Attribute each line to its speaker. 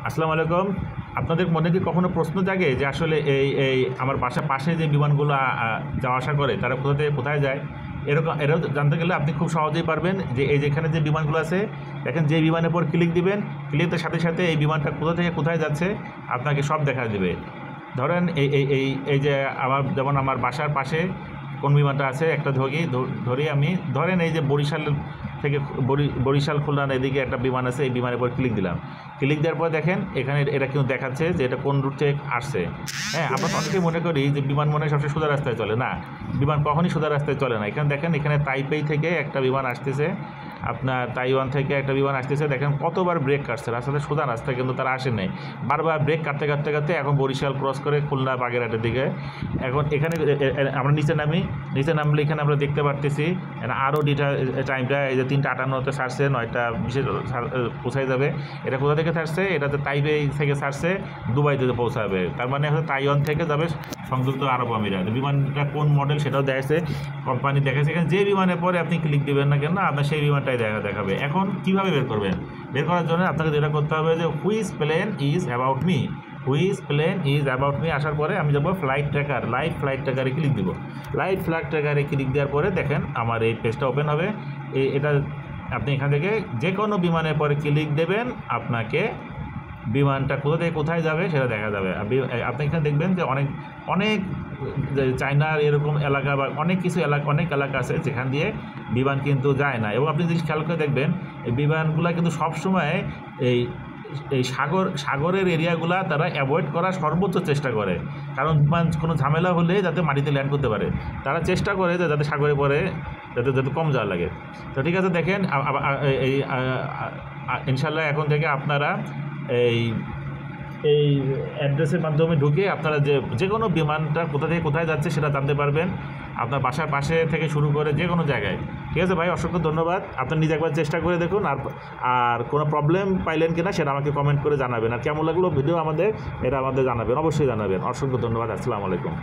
Speaker 1: আসসালামু আলাইকুম। আপনাদের মনে কি কখনো প্রশ্ন জাগে যে আসলে এই আমার বাসার পাশে যে বিমানগুলো যাওয়া আসা করে তারা কোথা থেকে কোথায় যায়? এটাও জানতে গেলে আপনি খুব সহজেই পারবেন যে এই যেখানে যে বিমানগুলো আছে, দেখেন যে বিমানের উপর ক্লিক দিবেন, ক্লিকের সাথে সাথে এই বিমানটা কোথা থেকে কোথায় যাচ্ছে আপনাকে সব দেখা দেবে। ধরেন এই যে যেমন আমার বাসার পাশে কোন বিমানটা আছে একটা ধরি আমি, ধরেন এই যে বরিশাল থেকে বরিশাল খুলনার এদিকে একটা বিমান আছে, এই বিমানের উপর ক্লিক দিলাম। ক্লিক দেওয়ার পর দেখেন এখানে এটা কিন্তু দেখাচ্ছে যে এটা কোন রুট থেকে আসছে। হ্যাঁ, আমরা অনেকেই মনে করি যে বিমান মনে হয় সবসময় সোজা রাস্তায় চলে, না, বিমান কখনই সোজা রাস্তায় চলে না। এখানে দেখেন, এখানে তাইপেই থেকে একটা বিমান আসতেছে, আপনার তাইওয়ান থেকে একটা বিমান আসতেছে। দেখেন কতবার ব্রেক কাটছে, রাস্তাতে সোজা রাস্তা কিন্তু তারা আসে নাই, বারবার ব্রেক কাটতে কাটতে কাটতে এখন বরিশাল ক্রস করে খুলনা বাগেরহাটের দিকে। এখন এখানে আমরা নিচে নামলে এখানে আমরা দেখতে পারতেছি আরও টাইমটা এই যে 3:58-তে ছাড়ছে, 9:20 পৌঁছায় যাবে। এটা কোথা থেকে ছাড়ছে? এটাতে তাইপে থেকে ছাড়ছে, দুবাইতে পৌঁছাবে। তার মানে হচ্ছে তাইওয়ান থেকে যাবে সংযুক্ত আরব আমিরাত। বিমানটা কোন মডেল সেটাও দেখাচ্ছে, কোম্পানি দেখাচ্ছে। এখানে যে বিমানের পরে আপনি ক্লিক দেবেন না কেন, আপনার সেই বিমানটাই দেখাবে। এখন কীভাবে বের করবেন? বের করার জন্য আপনাকে যেটা করতে হবে যে which plane is about me, which plane is about me আসার পরে আমি যাবো ফ্লাইট ট্র্যাকার, লাইভ ফ্লাইট ট্র্যাকারে ক্লিক দিব। লাইভ ফ্লাইট ট্র্যাকারে ক্লিক দেওয়ার পরে দেখেন আমার এই পেজটা ওপেন হবে। এটা আপনি এখান থেকে যে কোনো বিমানের পরে ক্লিক দেবেন, আপনাকে বিমানটা কোথা থেকে কোথায় যাবে সেটা দেখা যাবে। আপনি এখানে দেখবেন যে অনেক চায়নার এরকম এলাকা বা অনেক এলাকা আছে যেখান দিয়ে বিমান কিন্তু যায় না। এবং আপনি যদি খেয়াল করে দেখবেন এই বিমানগুলো কিন্তু সবসময় এই সাগরের এরিয়াগুলা তারা অ্যাভয়েড করার সর্বোচ্চ চেষ্টা করে, কারণ বিমান কোনো ঝামেলা হলে যাতে মাটিতে ল্যান্ড করতে পারে, তারা চেষ্টা করে যে যাতে সাগরে পরে যাতে কম যাওয়া লাগে। তো ঠিক আছে, দেখেন এই ইনশাল্লাহ এখন থেকে আপনারা এই অ্যাড্রেসের মাধ্যমে ঢুকে আপনারা যে কোনো বিমানটা কোথা থেকে কোথায় যাচ্ছে সেটা জানতে পারবেন, আপনার বাসার পাশে থেকে শুরু করে যে কোনো জায়গায়। ঠিক আছে ভাই, অসংখ্য ধন্যবাদ। আপনি নিজে একবার চেষ্টা করে দেখুন, আর কোনো প্রবলেম পাইলেন কিনা সেটা আমাকে কমেন্ট করে জানাবেন। আর কেমন লাগলো ভিডিও এটা আমাদের জানাবেন, অবশ্যই জানাবেন। অসংখ্য ধন্যবাদ। আসসালামু আলাইকুম।